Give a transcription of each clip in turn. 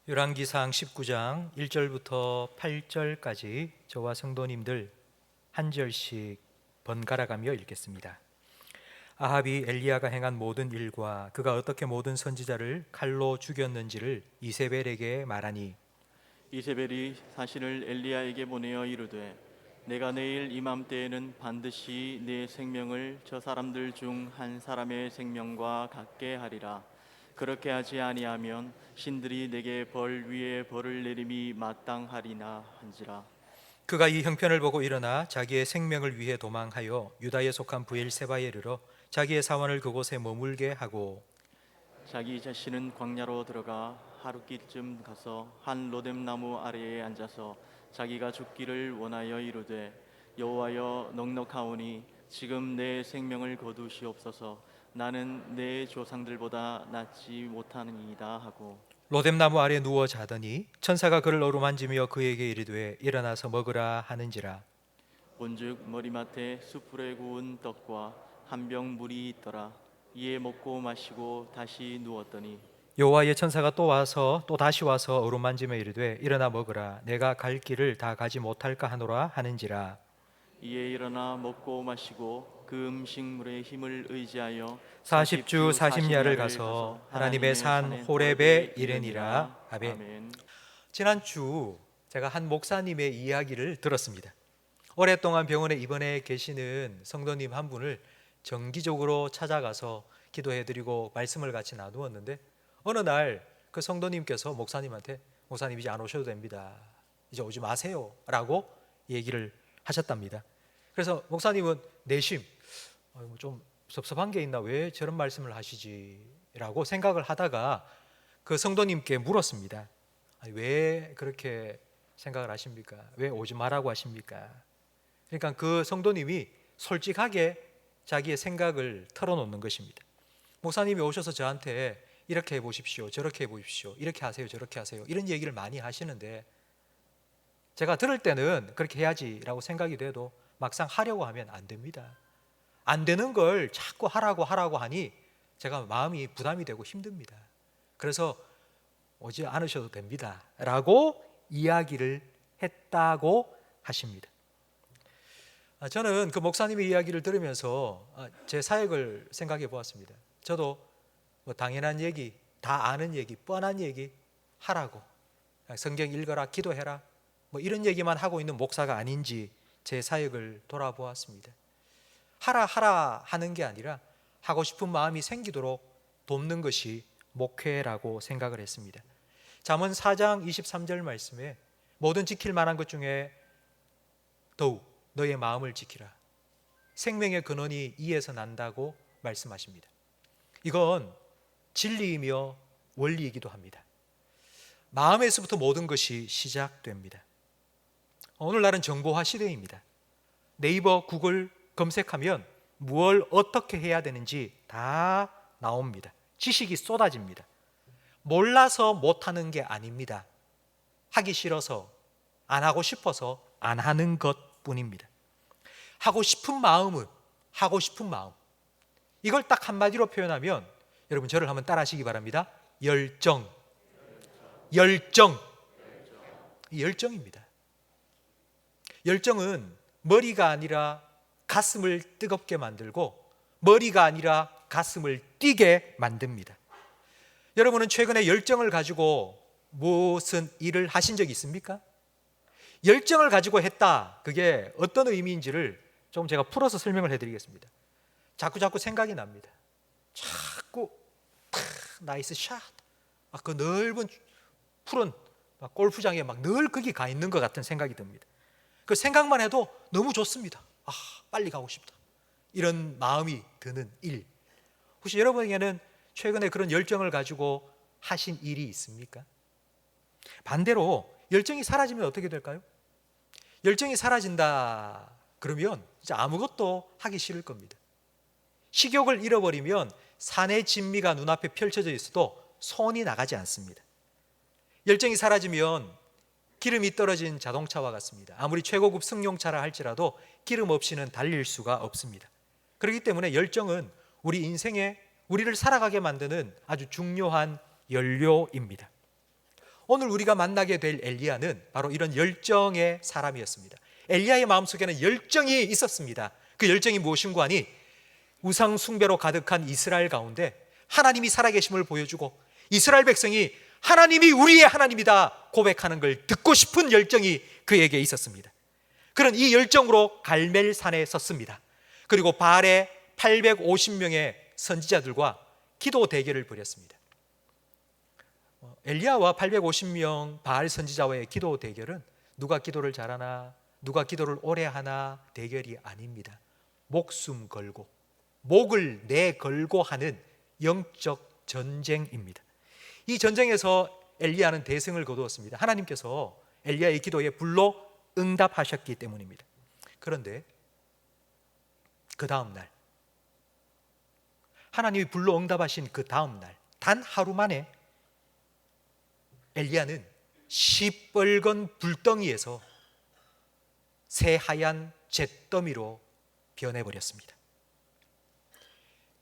열왕기상 19장 1절부터 8절까지 저와 성도님들 한 절씩 번갈아가며 읽겠습니다. 아합이 엘리야가 행한 모든 일과 그가 어떻게 모든 선지자를 칼로 죽였는지를 이세벨에게 말하니, 이세벨이 사신을 엘리야에게 보내어 이르되 내가 내일 이맘때에는 반드시 네 생명을 저 사람들 중 한 사람의 생명과 같게 하리라. 그렇게 하지 아니하면 신들이 내게 벌 위에 벌을 내림이 마땅하리나 한지라. 그가 이 형편을 보고 일어나 자기의 생명을 위해 도망하여 유다에 속한 브엘세바에 이르러 자기의 사원을 그곳에 머물게 하고, 자기 자신은 광야로 들어가 하루길쯤 가서 한 로뎀나무 아래에 앉아서 자기가 죽기를 원하여 이르되 여호와여 넉넉하오니 지금 내 생명을 거두시옵소서. 나는 내 조상들보다 낫지 못하느니이다 하고 로뎀나무 아래 누워 자더니 천사가 그를 어루만지며 그에게 이르되 일어나서 먹으라 하는지라. 본즉 머리맡에 숯불에 구운 떡과 한 병 물이 있더라. 이에 먹고 마시고 다시 누웠더니 여호와의 천사가 또 다시 와서 어루만지며 이르되 일어나 먹으라, 내가 갈 길을 다 가지 못할까 하노라 하는지라. 이에 일어나 먹고 마시고 그 음식물의 힘을 의지하여 40주 40야를 가서 하나님의 산 호렙에 이르니라. 아멘. 지난주 제가 한 목사님의 이야기를 들었습니다. 오랫동안 병원에 입원해 계시는 성도님 한 분을 정기적으로 찾아가서 기도해드리고 말씀을 같이 나누었는데, 어느 날 그 성도님께서 목사님한테 목사님 이제 안 오셔도 됩니다, 이제 오지 마세요 라고 얘기를 하셨답니다. 그래서 목사님은 내심 좀 섭섭한 게 있나, 왜 저런 말씀을 하시지 라고 생각을 하다가 그 성도님께 물었습니다. 아니, 왜 그렇게 생각을 하십니까? 왜 오지 말라고 하십니까? 그러니까 그 성도님이 솔직하게 자기의 생각을 털어놓는 것입니다. 목사님이 오셔서 저한테 이렇게 해보십시오, 저렇게 해보십시오, 이렇게 하세요, 저렇게 하세요, 이런 얘기를 많이 하시는데, 제가 들을 때는 그렇게 해야지라고 생각이 돼도 막상 하려고 하면 안 됩니다. 안 되는 걸 자꾸 하라고 하니 제가 마음이 부담이 되고 힘듭니다. 그래서 오지 않으셔도 됩니다 라고 이야기를 했다고 하십니다. 저는 그 목사님의 이야기를 들으면서 제 사역을 생각해 보았습니다. 저도 뭐 당연한 얘기, 다 아는 얘기, 뻔한 얘기 하라고, 성경 읽어라, 기도해라, 뭐 이런 얘기만 하고 있는 목사가 아닌지 제 사역을 돌아보았습니다. 하라 하는 게 아니라 하고 싶은 마음이 생기도록 돕는 것이 목회라고 생각을 했습니다. 잠언 4장 23절 말씀에 모든 지킬 만한 것 중에 더욱 너의 마음을 지키라, 생명의 근원이 이에서 난다고 말씀하십니다. 이건 진리이며 원리이기도 합니다. 마음에서부터 모든 것이 시작됩니다. 오늘날은 정보화 시대입니다. 네이버, 구글 검색하면 무엇을 어떻게 해야 되는지 다 나옵니다. 지식이 쏟아집니다. 몰라서 못하는 게 아닙니다. 하기 싫어서, 안 하고 싶어서 안 하는 것뿐입니다. 하고 싶은 마음은 하고 싶은 마음, 이걸 딱 한마디로 표현하면 여러분 저를 한번 따라하시기 바랍니다. 열정입니다. 열정은 머리가 아니라 가슴을 뜨겁게 만들고 머리가 아니라 가슴을 뛰게 만듭니다. 여러분은 최근에 열정을 가지고 무슨 일을 하신 적이 있습니까? 열정을 가지고 했다, 그게 어떤 의미인지를 좀 제가 풀어서 설명을 해드리겠습니다. 자꾸 생각이 납니다. 자꾸 나이스 샷, 그 넓은 푸른 골프장에 막 늘 거기 가 있는 것 같은 생각이 듭니다. 그 생각만 해도 너무 좋습니다. 빨리 가고 싶다, 이런 마음이 드는 일, 혹시 여러분에게는 최근에 그런 열정을 가지고 하신 일이 있습니까? 반대로 열정이 사라지면 어떻게 될까요? 열정이 사라진다 그러면 진짜 아무것도 하기 싫을 겁니다. 식욕을 잃어버리면 산의 진미가 눈앞에 펼쳐져 있어도 손이 나가지 않습니다. 열정이 사라지면 기름이 떨어진 자동차와 같습니다. 아무리 최고급 승용차라 할지라도 기름 없이는 달릴 수가 없습니다. 그렇기 때문에 열정은 우리 인생에 우리를 살아가게 만드는 아주 중요한 연료입니다. 오늘 우리가 만나게 될 엘리야는 바로 이런 열정의 사람이었습니다. 엘리야의 마음속에는 열정이 있었습니다. 그 열정이 무엇인가 하니 우상 숭배로 가득한 이스라엘 가운데 하나님이 살아계심을 보여주고 이스라엘 백성이 하나님이 우리의 하나님이다 고백하는 걸 듣고 싶은 열정이 그에게 있었습니다. 그런 이 열정으로 갈멜산에 섰습니다. 그리고 바알의 850명의 선지자들과 기도 대결을 벌였습니다. 엘리야와 850명 바알 선지자와의 기도 대결은 누가 기도를 잘하나, 누가 기도를 오래 하나 대결이 아닙니다. 목숨 걸고 목을 내걸고 하는 영적 전쟁입니다. 이 전쟁에서 엘리야는 대승을 거두었습니다. 하나님께서 엘리야의 기도에 불로 응답하셨기 때문입니다. 그런데 그 다음 날, 하나님이 불로 응답하신 그 다음 날, 단 하루 만에 엘리야는 시뻘건 불덩이에서 새하얀 잿더미로 변해버렸습니다.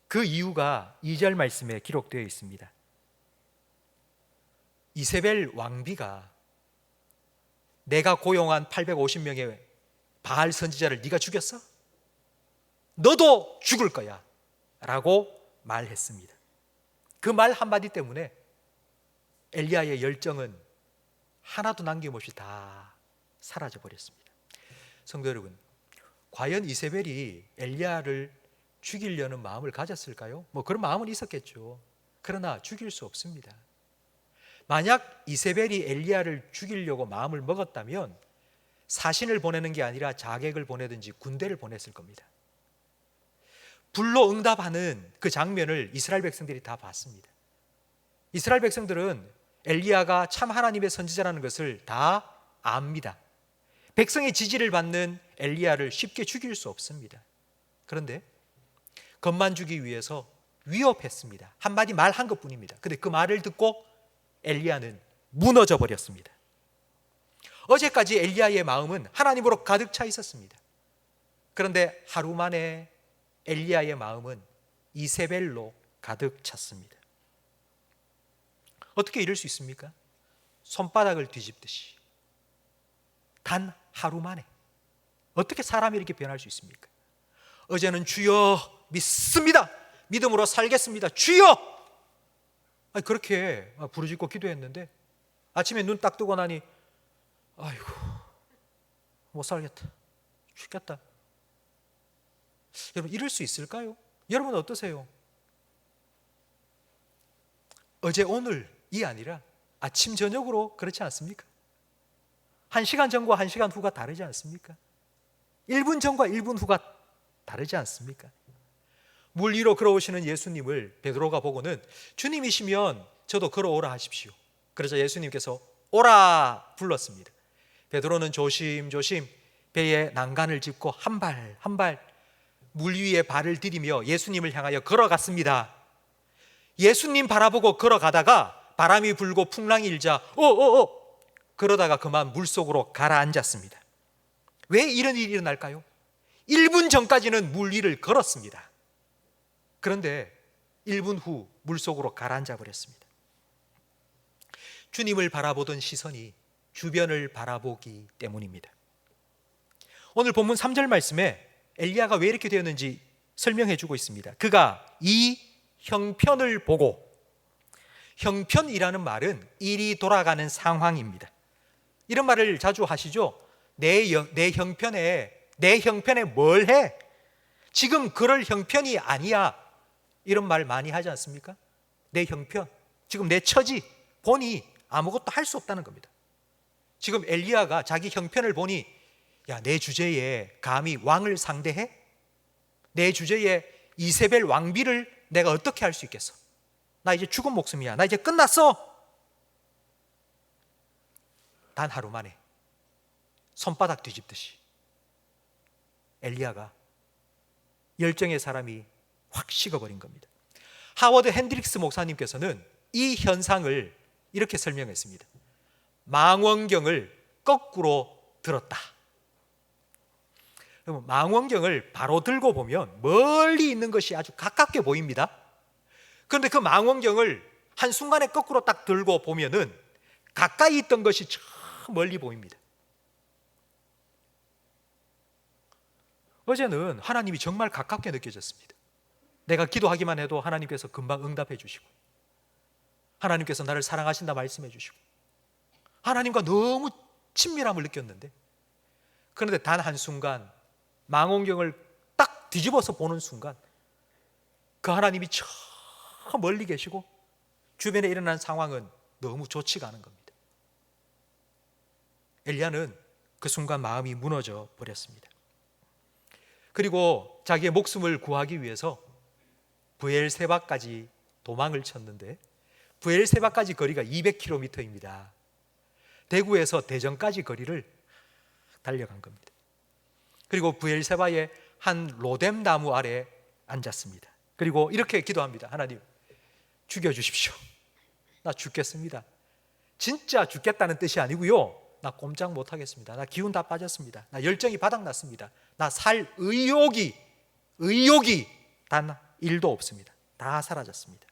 그 이유가 2절 말씀에 기록되어 있습니다. 이세벨 왕비가 내가 고용한 850명의 바알 선지자를 네가 죽였어? 너도 죽을 거야 라고 말했습니다. 그 말 한마디 때문에 엘리야의 열정은 하나도 남김없이 다 사라져 버렸습니다. 성도 여러분, 과연 이세벨이 엘리야를 죽이려는 마음을 가졌을까요? 그런 마음은 있었겠죠. 그러나 죽일 수 없습니다. 만약 이세벨이 엘리야를 죽이려고 마음을 먹었다면 사신을 보내는 게 아니라 자객을 보내든지 군대를 보냈을 겁니다. 불로 응답하는 그 장면을 이스라엘 백성들이 다 봤습니다. 이스라엘 백성들은 엘리야가 참 하나님의 선지자라는 것을 다 압니다. 백성의 지지를 받는 엘리야를 쉽게 죽일 수 없습니다. 그런데 겁만 주기 위해서 위협했습니다. 한마디 말한 것뿐입니다. 그런데 그 말을 듣고 엘리야는 무너져 버렸습니다. 어제까지 엘리야의 마음은 하나님으로 가득 차 있었습니다. 그런데 하루 만에 엘리야의 마음은 이세벨로 가득 찼습니다. 어떻게 이럴 수 있습니까? 손바닥을 뒤집듯이 단 하루 만에 어떻게 사람이 이렇게 변할 수 있습니까? 어제는 주여 믿습니다, 믿음으로 살겠습니다, 주여! 그렇게 부르짖고 기도했는데 아침에 눈 딱 뜨고 나니 아이고 못 살겠다, 죽겠다. 여러분, 이럴 수 있을까요? 여러분은 어떠세요? 어제 오늘이 아니라 아침 저녁으로 그렇지 않습니까? 1시간 전과 1시간 후가 다르지 않습니까? 1분 전과 1분 후가 다르지 않습니까? 물 위로 걸어오시는 예수님을 베드로가 보고는 주님이시면 저도 걸어오라 하십시오. 그래서 예수님께서 오라 불렀습니다. 베드로는 조심조심 배에 난간을 짚고 한 발 한 발 물 위에 발을 디디며 예수님을 향하여 걸어갔습니다. 예수님 바라보고 걸어가다가 바람이 불고 풍랑이 일자 그러다가 그만 물속으로 가라앉았습니다. 왜 이런 일이 일어날까요? 1분 전까지는 물 위를 걸었습니다. 그런데 1분 후 물속으로 가라앉아 버렸습니다. 주님을 바라보던 시선이 주변을 바라보기 때문입니다. 오늘 본문 3절 말씀에 엘리야가 왜 이렇게 되었는지 설명해 주고 있습니다. 그가 이 형편을 보고, 형편이라는 말은 일이 돌아가는 상황입니다. 이런 말을 자주 하시죠. 내 형편에 뭘 해? 지금 그럴 형편이 아니야. 이런 말 많이 하지 않습니까? 내 형편, 지금 내 처지 보니 아무것도 할 수 없다는 겁니다. 지금 엘리야가 자기 형편을 보니 야, 내 주제에 감히 왕을 상대해? 내 주제에 이세벨 왕비를 내가 어떻게 할 수 있겠어? 나 이제 죽은 목숨이야. 나 이제 끝났어. 단 하루 만에 손바닥 뒤집듯이 엘리야가 열정의 사람이 확 식어버린 겁니다. 하워드 핸드릭스 목사님께서는 이 현상을 이렇게 설명했습니다. 망원경을 거꾸로 들었다. 망원경을 바로 들고 보면 멀리 있는 것이 아주 가깝게 보입니다. 그런데 그 망원경을 한순간에 거꾸로 딱 들고 보면은 가까이 있던 것이 저 멀리 보입니다. 어제는 하나님이 정말 가깝게 느껴졌습니다. 내가 기도하기만 해도 하나님께서 금방 응답해 주시고, 하나님께서 나를 사랑하신다 말씀해 주시고, 하나님과 너무 친밀함을 느꼈는데, 그런데 단 한순간 망원경을 딱 뒤집어서 보는 순간 그 하나님이 저 멀리 계시고 주변에 일어난 상황은 너무 좋지가 않은 겁니다. 엘리야는 그 순간 마음이 무너져 버렸습니다. 그리고 자기의 목숨을 구하기 위해서 브엘세바까지 도망을 쳤는데, 브엘세바까지 거리가 200km입니다. 대구에서 대전까지 거리를 달려간 겁니다. 그리고 브엘세바의 한 로뎀 나무 아래 앉았습니다. 그리고 이렇게 기도합니다. 하나님, 죽여주십시오. 나 죽겠습니다. 진짜 죽겠다는 뜻이 아니고요, 나 꼼짝 못하겠습니다. 나 기운 다 빠졌습니다. 나 열정이 바닥났습니다. 나 살 의욕이 단 1도 없습니다. 다 사라졌습니다.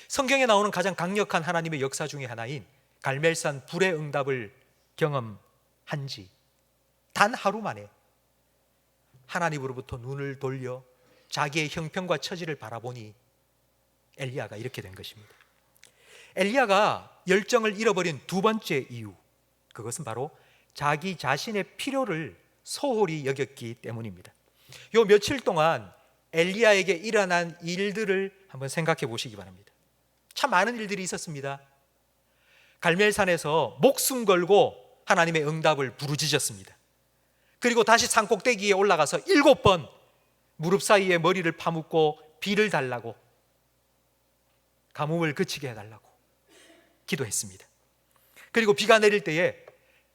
성경에 나오는 가장 강력한 하나님의 역사 중에 하나인 갈멜산 불의 응답을 경험한 지 단 하루 만에 하나님으로부터 눈을 돌려 자기의 형편과 처지를 바라보니 엘리야가 이렇게 된 것입니다. 엘리야가 열정을 잃어버린 두 번째 이유, 그것은 바로 자기 자신의 필요를 소홀히 여겼기 때문입니다. 요 며칠 동안 엘리야에게 일어난 일들을 한번 생각해 보시기 바랍니다. 참 많은 일들이 있었습니다. 갈멜산에서 목숨 걸고 하나님의 응답을 부르짖었습니다. 그리고 다시 산꼭대기에 올라가서 7번 무릎 사이에 머리를 파묻고 비를 달라고, 가뭄을 그치게 해달라고 기도했습니다. 그리고 비가 내릴 때에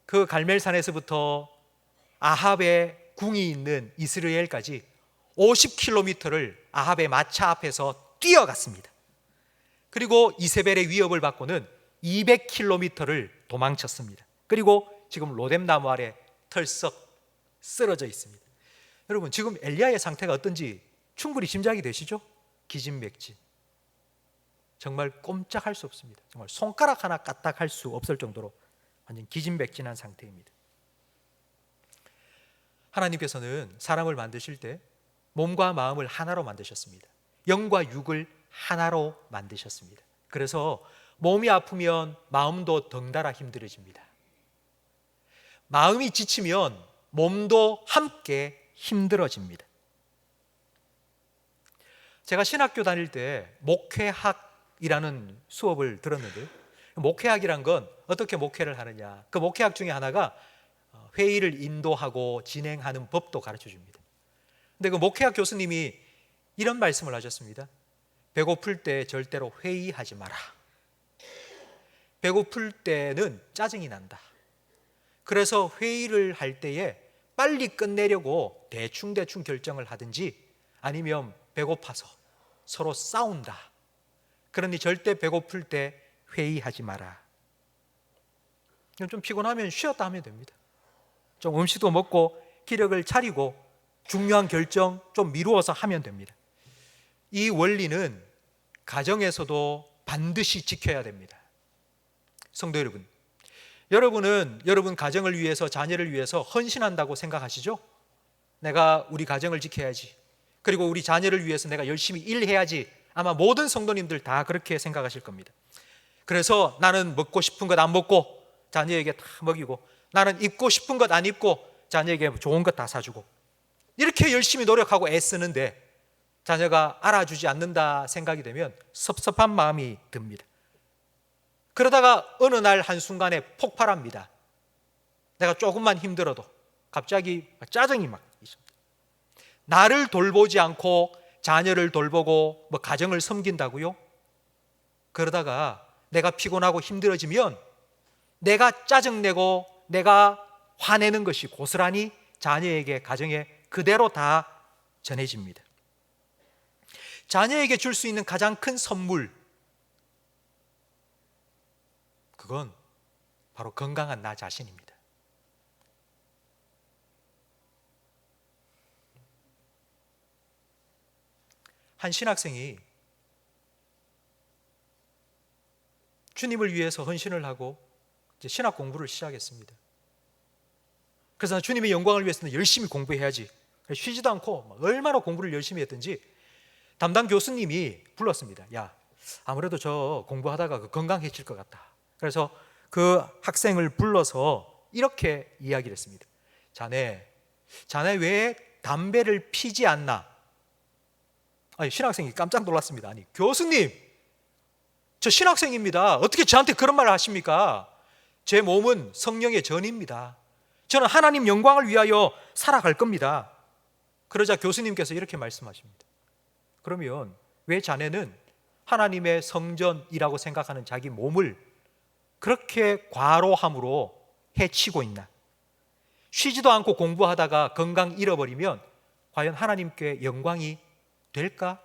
그 갈멜산에서부터 아합의 궁이 있는 이스라엘까지 50km를 아합의 마차 앞에서 뛰어갔습니다. 그리고 이세벨의 위협을 받고는 200km를 도망쳤습니다. 그리고 지금 로뎀 나무 아래 털썩 쓰러져 있습니다. 여러분, 지금 엘리야의 상태가 어떤지 충분히 짐작이 되시죠? 기진맥진, 정말 꼼짝할 수 없습니다. 정말 손가락 하나 까딱할 수 없을 정도로 완전 기진맥진한 상태입니다. 하나님께서는 사람을 만드실 때 몸과 마음을 하나로 만드셨습니다. 영과 육을 하나로 만드셨습니다. 그래서 몸이 아프면 마음도 덩달아 힘들어집니다. 마음이 지치면 몸도 함께 힘들어집니다. 제가 신학교 다닐 때 목회학이라는 수업을 들었는데요, 목회학이란 건 어떻게 목회를 하느냐, 그 목회학 중에 하나가 회의를 인도하고 진행하는 법도 가르쳐 줍니다. 근데 그 목회학 교수님이 이런 말씀을 하셨습니다. 배고플 때 절대로 회의하지 마라. 배고플 때는 짜증이 난다. 그래서 회의를 할 때에 빨리 끝내려고 대충 결정을 하든지, 아니면 배고파서 서로 싸운다. 그러니 절대 배고플 때 회의하지 마라. 좀 피곤하면 쉬었다 하면 됩니다. 좀 음식도 먹고 기력을 차리고 중요한 결정 좀 미루어서 하면 됩니다. 이 원리는 가정에서도 반드시 지켜야 됩니다. 성도 여러분, 여러분은 여러분 가정을 위해서, 자녀를 위해서 헌신한다고 생각하시죠? 내가 우리 가정을 지켜야지, 그리고 우리 자녀를 위해서 내가 열심히 일해야지. 아마 모든 성도님들 다 그렇게 생각하실 겁니다. 그래서 나는 먹고 싶은 것 안 먹고 자녀에게 다 먹이고, 나는 입고 싶은 것 안 입고 자녀에게 좋은 것 다 사주고, 이렇게 열심히 노력하고 애쓰는데 자녀가 알아주지 않는다 생각이 되면 섭섭한 마음이 듭니다. 그러다가 어느 날 한순간에 폭발합니다. 내가 조금만 힘들어도 갑자기 짜증이 막 있습니다. 나를 돌보지 않고 자녀를 돌보고 가정을 섬긴다고요? 그러다가 내가 피곤하고 힘들어지면 내가 짜증내고 내가 화내는 것이 고스란히 자녀에게, 가정에 그대로 다 전해집니다. 자녀에게 줄 수 있는 가장 큰 선물, 그건 바로 건강한 나 자신입니다. 한 신학생이 주님을 위해서 헌신을 하고 이제 신학 공부를 시작했습니다. 그래서 주님의 영광을 위해서는 열심히 공부해야지, 쉬지도 않고 얼마나 공부를 열심히 했든지 담당 교수님이 불렀습니다. 야, 아무래도 저 공부하다가 건강해질 것 같다. 그래서 그 학생을 불러서 이렇게 이야기를 했습니다. 자네 왜 담배를 피지 않나? 아니, 신학생이 깜짝 놀랐습니다. 아니, 교수님, 저 신학생입니다. 어떻게 저한테 그런 말을 하십니까? 제 몸은 성령의 전입니다. 저는 하나님 영광을 위하여 살아갈 겁니다. 그러자 교수님께서 이렇게 말씀하십니다. 그러면 왜 자네는 하나님의 성전이라고 생각하는 자기 몸을 그렇게 과로함으로 해치고 있나? 쉬지도 않고 공부하다가 건강 잃어버리면 과연 하나님께 영광이 될까?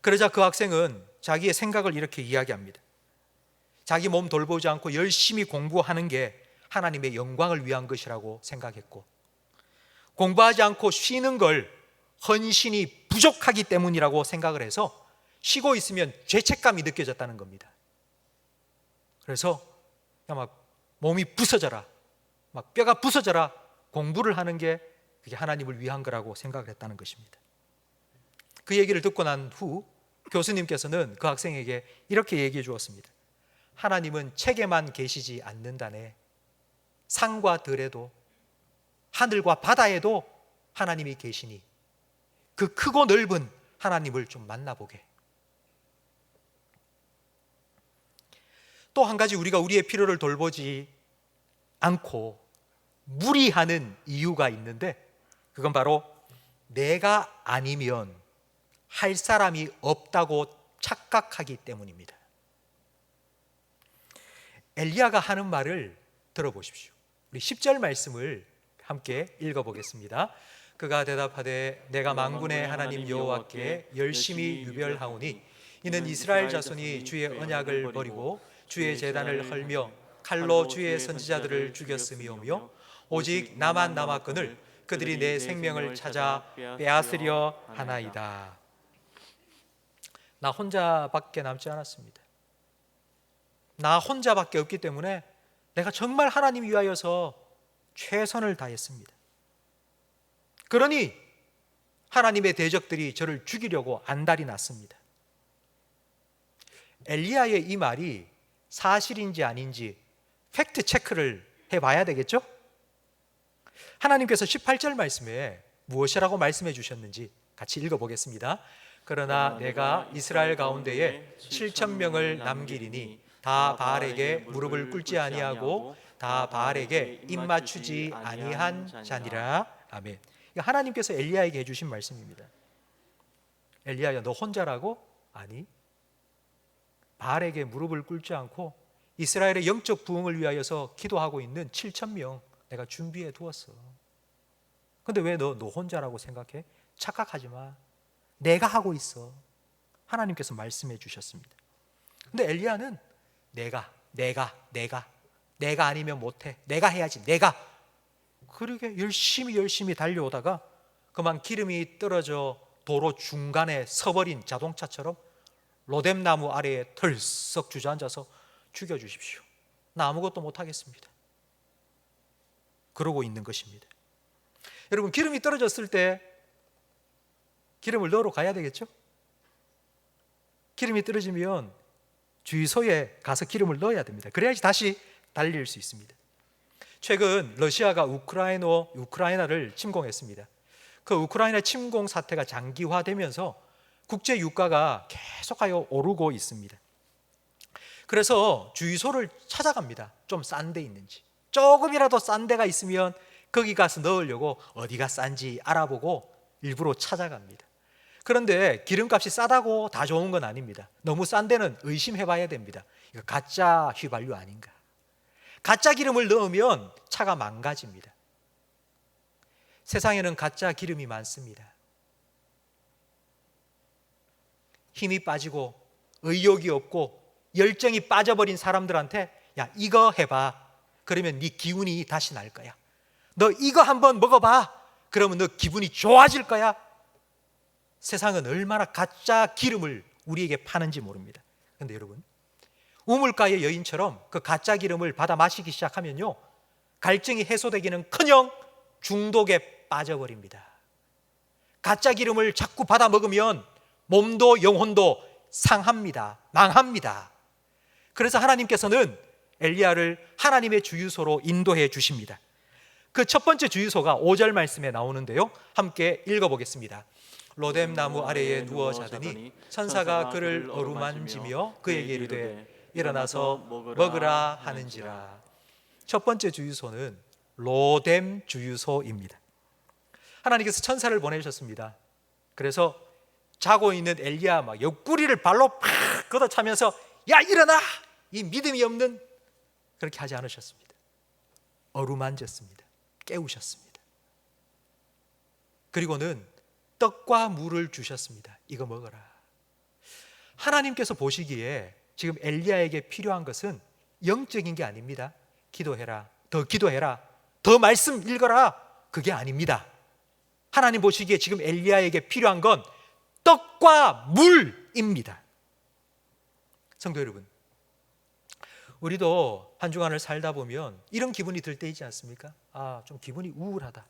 그러자 그 학생은 자기의 생각을 이렇게 이야기합니다. 자기 몸 돌보지 않고 열심히 공부하는 게 하나님의 영광을 위한 것이라고 생각했고, 공부하지 않고 쉬는 걸 헌신이 부족하기 때문이라고 생각을 해서 쉬고 있으면 죄책감이 느껴졌다는 겁니다. 그래서 막 몸이 부서져라, 막 뼈가 부서져라 공부를 하는 게 그게 하나님을 위한 거라고 생각을 했다는 것입니다. 그 얘기를 듣고 난 후 교수님께서는 그 학생에게 이렇게 얘기해 주었습니다. 하나님은 책에만 계시지 않는다네. 산과 들에도 하늘과 바다에도 하나님이 계시니 그 크고 넓은 하나님을 좀 만나보게. 또 한 가지 우리가 우리의 필요를 돌보지 않고 무리하는 이유가 있는데, 그건 바로 내가 아니면 할 사람이 없다고 착각하기 때문입니다. 엘리야가 하는 말을 들어보십시오. 우리 10절 말씀을 함께 읽어보겠습니다. 그가 대답하되 내가 만군의 하나님 여호와께 열심히 유별하오니 이는 이스라엘 자손이 주의 언약을 버리고 주의 제단을 헐며 칼로 주의 선지자들을 죽였음이오며 오직 나만 남았거늘 그들이 내 생명을 찾아 빼앗으려 하나이다. 나 혼자밖에 남지 않았습니다. 나 혼자밖에 없기 때문에 내가 정말 하나님 위하여서 최선을 다했습니다. 그러니 하나님의 대적들이 저를 죽이려고 안달이 났습니다. 엘리야의 이 말이 사실인지 아닌지 팩트 체크를 해봐야 되겠죠? 하나님께서 18절 말씀에 무엇이라고 말씀해 주셨는지 같이 읽어보겠습니다. 그러나 내가 이스라엘 가운데에 7,000명을 남기리니 다 바알에게 무릎을 꿇지 아니하고 다 바알에게 입 맞추지 아니한 자니라. 아멘. 하나님께서 엘리야에게 해주신 말씀입니다. 엘리야야, 너 혼자라고? 아니, 바알에게 무릎을 꿇지 않고 이스라엘의 영적 부흥을 위하여서 기도하고 있는 7,000명 내가 준비해 두었어. 근데 왜 너 혼자라고 생각해? 착각하지 마. 내가 하고 있어. 하나님께서 말씀해 주셨습니다. 근데 엘리야는 내가 아니면 못해. 내가 해야지. 내가. 그렇게 열심히 달려오다가 그만 기름이 떨어져 도로 중간에 서버린 자동차처럼 로뎀나무 아래에 털썩 주저앉아서 죽여주십시오. 나 아무것도 못하겠습니다. 그러고 있는 것입니다. 여러분, 기름이 떨어졌을 때 기름을 넣으러 가야 되겠죠? 기름이 떨어지면 주유소에 가서 기름을 넣어야 됩니다. 그래야지 다시 달릴 수 있습니다. 최근 러시아가 우크라이나를 침공했습니다. 그 우크라이나 침공 사태가 장기화되면서 국제 유가가 계속하여 오르고 있습니다. 그래서 주유소를 찾아갑니다. 좀 싼 데 있는지. 조금이라도 싼 데가 있으면 거기 가서 넣으려고 어디가 싼지 알아보고 일부러 찾아갑니다. 그런데 기름값이 싸다고 다 좋은 건 아닙니다. 너무 싼 데는 의심해 봐야 됩니다. 이거 가짜 휘발유 아닌가? 가짜 기름을 넣으면 차가 망가집니다. 세상에는 가짜 기름이 많습니다. 힘이 빠지고 의욕이 없고 열정이 빠져버린 사람들한테 야, 이거 해봐. 그러면 네 기운이 다시 날 거야. 너 이거 한번 먹어봐. 그러면 너 기분이 좋아질 거야. 세상은 얼마나 가짜 기름을 우리에게 파는지 모릅니다. 근데 여러분, 우물가의 여인처럼 그 가짜 기름을 받아 마시기 시작하면요, 갈증이 해소되기는커녕 중독에 빠져버립니다. 가짜 기름을 자꾸 받아 먹으면 몸도 영혼도 상합니다. 망합니다. 그래서 하나님께서는 엘리야를 하나님의 주유소로 인도해 주십니다. 그 첫 번째 주유소가 5절 말씀에 나오는데요, 함께 읽어보겠습니다. 로뎀 나무 아래에 누워 자더니 천사가 그를 어루만지며 그에게 이르되 일어나서 먹으라 하는지라. 첫 번째 주유소는 로뎀 주유소입니다. 하나님께서 천사를 보내셨습니다. 그래서 자고 있는 엘리야 막 옆구리를 발로 팍 걷어차면서 야 일어나! 이 믿음이 없는, 그렇게 하지 않으셨습니다. 어루만졌습니다. 깨우셨습니다. 그리고는 떡과 물을 주셨습니다. 이거 먹어라. 하나님께서 보시기에 지금 엘리야에게 필요한 것은 영적인 게 아닙니다. 기도해라, 더 기도해라, 더 말씀 읽어라, 그게 아닙니다. 하나님 보시기에 지금 엘리야에게 필요한 건 떡과 물입니다. 성도 여러분, 우리도 한 주간을 살다 보면 이런 기분이 들 때 있지 않습니까? 좀 기분이 우울하다,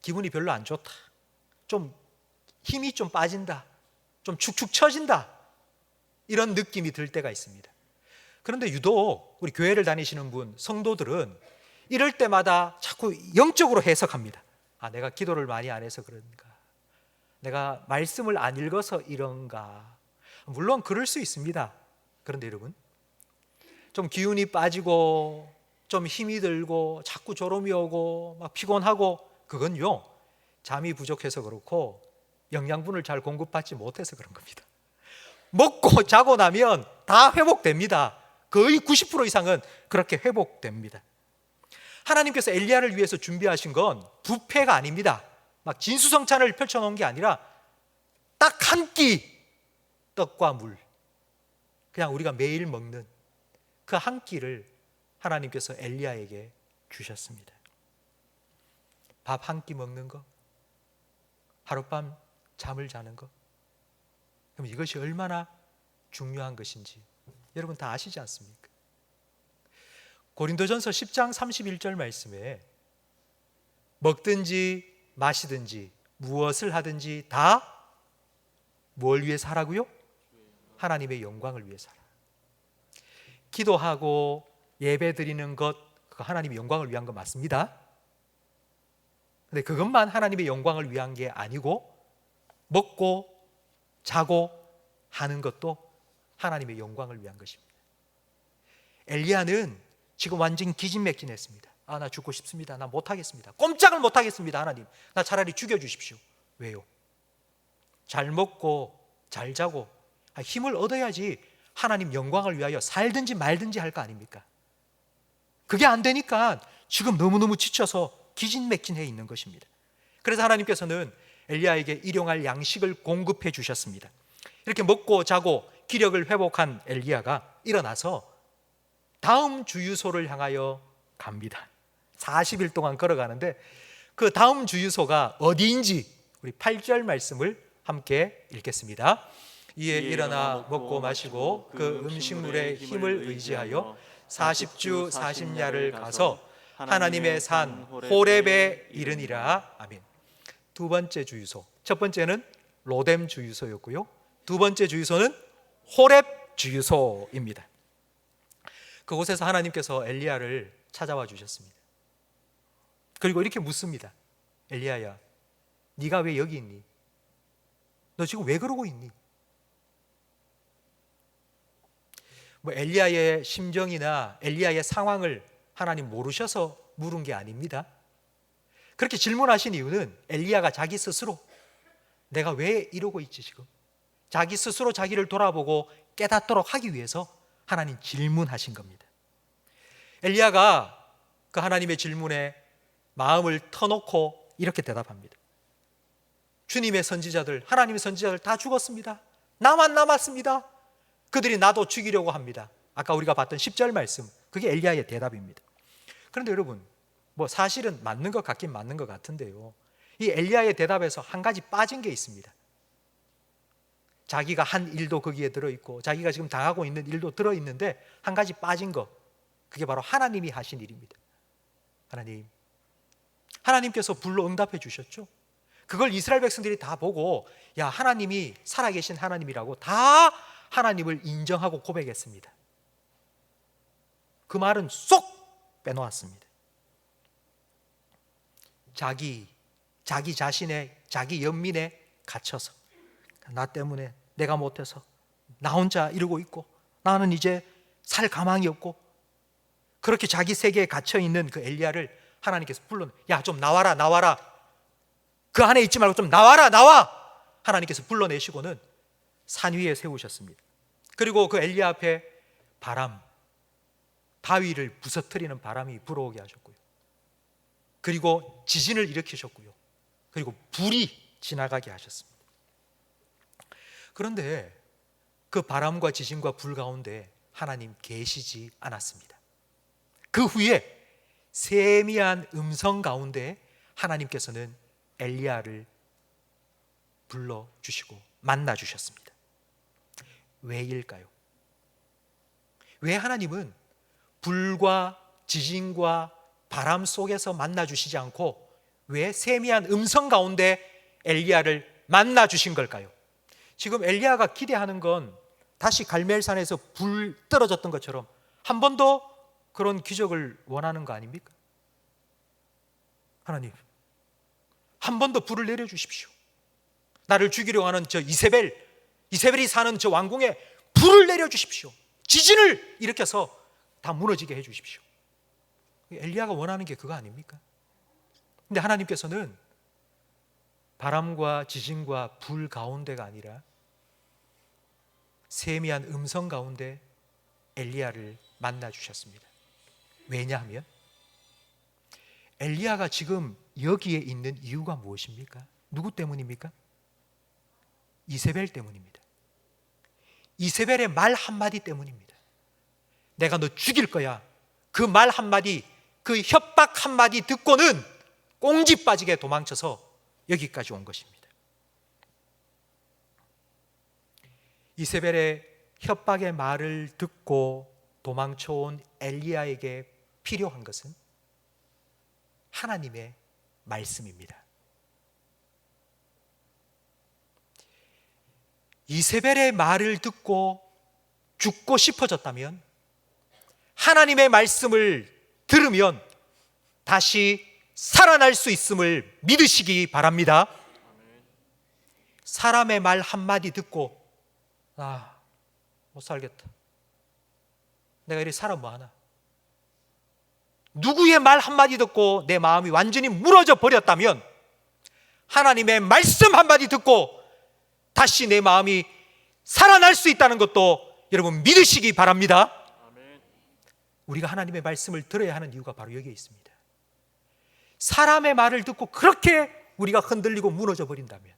기분이 별로 안 좋다, 좀 힘이 좀 빠진다, 좀 축축 처진다, 이런 느낌이 들 때가 있습니다. 그런데 유독 우리 교회를 다니시는 분, 성도들은 이럴 때마다 자꾸 영적으로 해석합니다. 내가 기도를 많이 안 해서 그런가, 내가 말씀을 안 읽어서 이런가. 물론 그럴 수 있습니다. 그런데 여러분, 좀 기운이 빠지고 좀 힘이 들고 자꾸 졸음이 오고 막 피곤하고, 그건요 잠이 부족해서 그렇고 영양분을 잘 공급받지 못해서 그런 겁니다. 먹고 자고 나면 다 회복됩니다. 거의 90% 이상은 그렇게 회복됩니다. 하나님께서 엘리야를 위해서 준비하신 건 뷔페가 아닙니다. 막 진수성찬을 펼쳐놓은 게 아니라 딱 한 끼 떡과 물, 그냥 우리가 매일 먹는 그 한 끼를 하나님께서 엘리야에게 주셨습니다. 밥 한 끼 먹는 거, 하룻밤 잠을 자는 거, 그럼 이것이 얼마나 중요한 것인지 여러분 다 아시지 않습니까? 고린도전서 10장 31절 말씀에 먹든지 마시든지 무엇을 하든지 다 뭘 위해서 하라고요? 하나님의 영광을 위해서 하라. 기도하고 예배 드리는 것, 그거 하나님의 영광을 위한 거 맞습니다. 근데 그것만 하나님의 영광을 위한 게 아니고 먹고 자고 하는 것도 하나님의 영광을 위한 것입니다. 엘리야는 지금 완전 기진맥진했습니다. 나 죽고 싶습니다. 나 못하겠습니다. 꼼짝을 못하겠습니다. 하나님, 나 차라리 죽여주십시오. 왜요? 잘 먹고 잘 자고 힘을 얻어야지 하나님 영광을 위하여 살든지 말든지 할 거 아닙니까? 그게 안 되니까 지금 너무너무 지쳐서 기진맥진해 있는 것입니다. 그래서 하나님께서는 엘리야에게 일용할 양식을 공급해 주셨습니다. 이렇게 먹고 자고 기력을 회복한 엘리야가 일어나서 다음 주유소를 향하여 갑니다. 40일 동안 걸어가는데 그 다음 주유소가 어디인지 우리 8절 말씀을 함께 읽겠습니다. 이에 일어나 먹고 마시고 그 음식물의 힘을 의지하여 40주 40야를 가서 하나님의 산 호렙에 이르니라. 아멘. 두 번째 주유소, 첫 번째는 로뎀 주유소였고요, 두 번째 주유소는 호렙 주유소입니다. 그곳에서 하나님께서 엘리야를 찾아와 주셨습니다. 그리고 이렇게 묻습니다. 엘리야야, 네가 왜 여기 있니? 너 지금 왜 그러고 있니? 엘리야의 심정이나 엘리야의 상황을 하나님 모르셔서 물은 게 아닙니다. 그렇게 질문하신 이유는 엘리야가 자기 스스로 내가 왜 이러고 있지 지금? 자기 스스로 자기를 돌아보고 깨닫도록 하기 위해서 하나님 질문하신 겁니다. 엘리야가 그 하나님의 질문에 마음을 터놓고 이렇게 대답합니다. 주님의 선지자들, 하나님의 선지자들 다 죽었습니다. 나만 남았습니다. 그들이 나도 죽이려고 합니다. 아까 우리가 봤던 10절 말씀, 그게 엘리야의 대답입니다. 그런데 여러분, 사실은 맞는 것 같긴 맞는 것 같은데요, 이 엘리야의 대답에서 한 가지 빠진 게 있습니다. 자기가 한 일도 거기에 들어있고 자기가 지금 당하고 있는 일도 들어있는데 한 가지 빠진 거, 그게 바로 하나님이 하신 일입니다. 하나님께서 불로 응답해 주셨죠. 그걸 이스라엘 백성들이 다 보고 야, 하나님이 살아계신 하나님이라고 다 하나님을 인정하고 고백했습니다. 그 말은 쏙 빼놓았습니다. 자기 자신의 자기 연민에 갇혀서 나 때문에 내가 못해서 나 혼자 이러고 있고 나는 이제 살 가망이 없고 그렇게 자기 세계에 갇혀 있는 그 엘리야를 하나님께서 불러, 야, 좀 나와라. 그 안에 있지 말고 좀 나와. 하나님께서 불러내시고는 산 위에 세우셨습니다. 그리고 그 엘리야 앞에 바위를 부서뜨리는 바람이 불어오게 하셨고요. 그리고 지진을 일으키셨고요. 그리고 불이 지나가게 하셨습니다. 그런데 그 바람과 지진과 불 가운데 하나님 계시지 않았습니다. 그 후에 세미한 음성 가운데 하나님께서는 엘리야를 불러주시고 만나주셨습니다. 왜일까요? 왜 하나님은 불과 지진과 바람 속에서 만나주시지 않고 왜 세미한 음성 가운데 엘리야를 만나주신 걸까요? 지금 엘리야가 기대하는 건 다시 갈멜산에서 불 떨어졌던 것처럼 한 번 더 그런 기적을 원하는 거 아닙니까? 하나님, 한 번 더 불을 내려주십시오. 나를 죽이려고 하는 저 이세벨이 사는 저 왕궁에 불을 내려주십시오. 지진을 일으켜서 다 무너지게 해주십시오. 엘리야가 원하는 게 그거 아닙니까? 근데 하나님께서는 바람과 지진과 불 가운데가 아니라 세미한 음성 가운데 엘리야를 만나 주셨습니다. 왜냐하면 엘리야가 지금 여기에 있는 이유가 무엇입니까? 누구 때문입니까? 이세벨 때문입니다. 이세벨의 말 한마디 때문입니다. 내가 너 죽일 거야. 그 말 한마디, 그 협박 한마디 듣고는 꽁지 빠지게 도망쳐서 여기까지 온 것입니다. 이세벨의 협박의 말을 듣고 도망쳐온 엘리야에게 필요한 것은 하나님의 말씀입니다. 이세벨의 말을 듣고 죽고 싶어졌다면 하나님의 말씀을 들으면 다시 살아날 수 있음을 믿으시기 바랍니다. 사람의 말 한마디 듣고 못 살겠다, 내가 이리 살아 뭐하나, 누구의 말 한마디 듣고 내 마음이 완전히 무너져 버렸다면 하나님의 말씀 한마디 듣고 다시 내 마음이 살아날 수 있다는 것도 여러분 믿으시기 바랍니다. 우리가 하나님의 말씀을 들어야 하는 이유가 바로 여기에 있습니다. 사람의 말을 듣고 그렇게 우리가 흔들리고 무너져 버린다면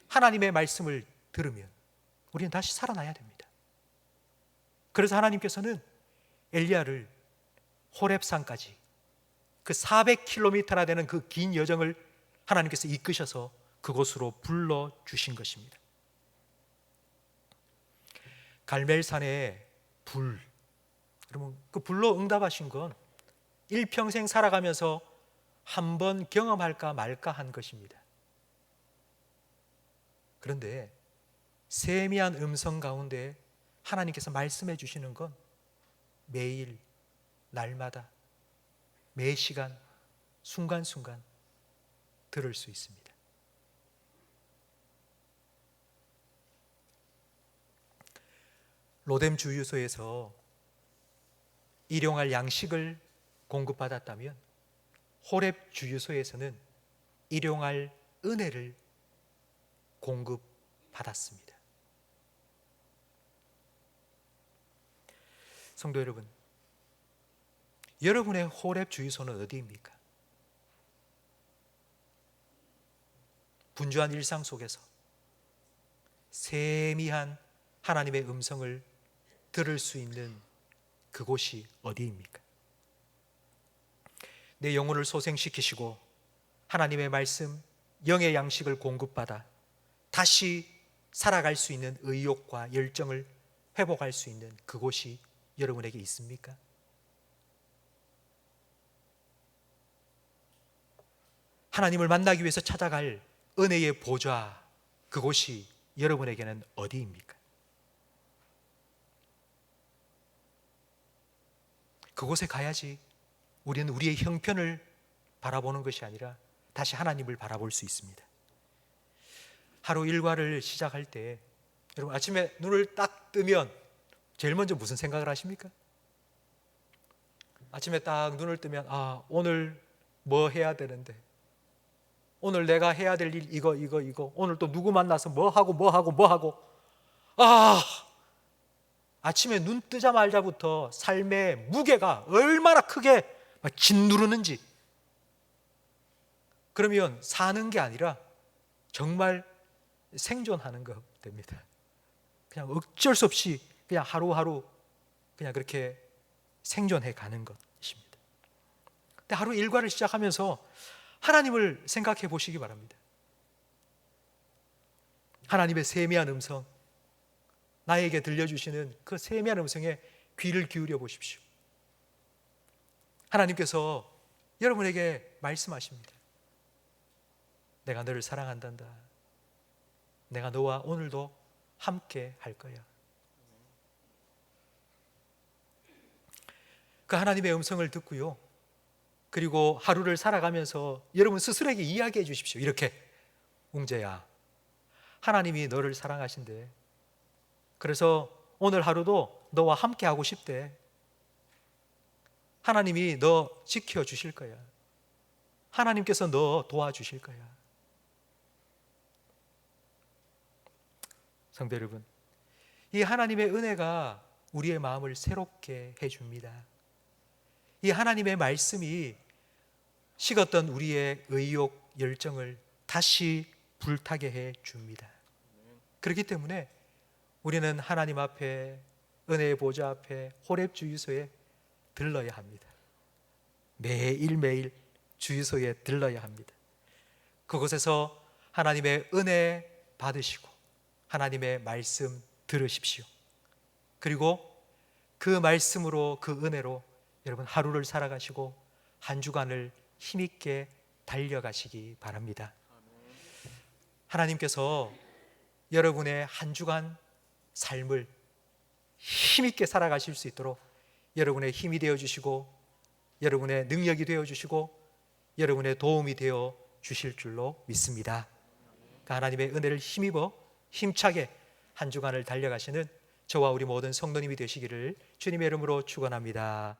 하나님의 말씀을 들으면 우리는 다시 살아나야 됩니다. 그래서 하나님께서는 엘리야를 호렙산까지 그 400km나 되는 그 긴 여정을 하나님께서 이끄셔서 그곳으로 불러주신 것입니다. 갈멜산의 불, 여러분 그 불로 응답하신 건 일평생 살아가면서 한 번 경험할까 말까 한 것입니다. 그런데 세미한 음성 가운데 하나님께서 말씀해 주시는 건 매일, 날마다, 매 시간, 순간순간 들을 수 있습니다. 로뎀 주유소에서 일용할 양식을 공급받았다면 호렙 주유소에서는 일용할 은혜를 공급받았습니다. 성도 여러분, 여러분의 호렙 주유소는 어디입니까? 분주한 일상 속에서 세미한 하나님의 음성을 들을 수 있는 그곳이 어디입니까? 내 영혼을 소생시키시고 하나님의 말씀, 영의 양식을 공급받아 다시 살아갈 수 있는 의욕과 열정을 회복할 수 있는 그곳이 여러분에게 있습니까? 하나님을 만나기 위해서 찾아갈 은혜의 보좌, 그곳이 여러분에게는 어디입니까? 그곳에 가야지 우리는 우리의 형편을 바라보는 것이 아니라 다시 하나님을 바라볼 수 있습니다. 하루 일과를 시작할 때 여러분 아침에 눈을 딱 뜨면 제일 먼저 무슨 생각을 하십니까? 아침에 딱 눈을 뜨면 오늘 뭐 해야 되는데, 오늘 내가 해야 될 일 이거 오늘 또 누구 만나서 뭐 하고 아침에 눈 뜨자마자부터 삶의 무게가 얼마나 크게 막 짓누르는지. 그러면 사는 게 아니라 정말 생존하는 것 됩니다. 그냥 어쩔 수 없이 그냥 하루하루 그냥 그렇게 생존해 가는 것입니다. 근데 하루 일과를 시작하면서 하나님을 생각해 보시기 바랍니다. 하나님의 세미한 음성, 나에게 들려주시는 그 세미한 음성에 귀를 기울여 보십시오. 하나님께서 여러분에게 말씀하십니다. 내가 너를 사랑한단다. 내가 너와 오늘도 함께 할 거야. 그 하나님의 음성을 듣고요, 그리고 하루를 살아가면서 여러분 스스로에게 이야기해 주십시오. 이렇게, 웅재야, 하나님이 너를 사랑하신대. 그래서 오늘 하루도 너와 함께 하고 싶대. 하나님이 너 지켜주실 거야. 하나님께서 너 도와주실 거야. 성도 여러분, 이 하나님의 은혜가 우리의 마음을 새롭게 해줍니다. 이 하나님의 말씀이 식었던 우리의 의욕, 열정을 다시 불타게 해줍니다. 그렇기 때문에 우리는 하나님 앞에, 은혜의 보좌 앞에, 호렙 주유소에 들러야 합니다. 매일매일 주유소에 들러야 합니다. 그곳에서 하나님의 은혜 받으시고 하나님의 말씀 들으십시오. 그리고 그 말씀으로, 그 은혜로 여러분 하루를 살아가시고 한 주간을 힘있게 달려가시기 바랍니다. 하나님께서 여러분의 한 주간 삶을 힘있게 살아가실 수 있도록 여러분의 힘이 되어주시고, 여러분의 능력이 되어주시고, 여러분의 도움이 되어 주실 줄로 믿습니다. 그 하나님의 은혜를 힘입어 힘차게 한 주간을 달려가시는 저와 우리 모든 성도님이 되시기를 주님의 이름으로 축원합니다.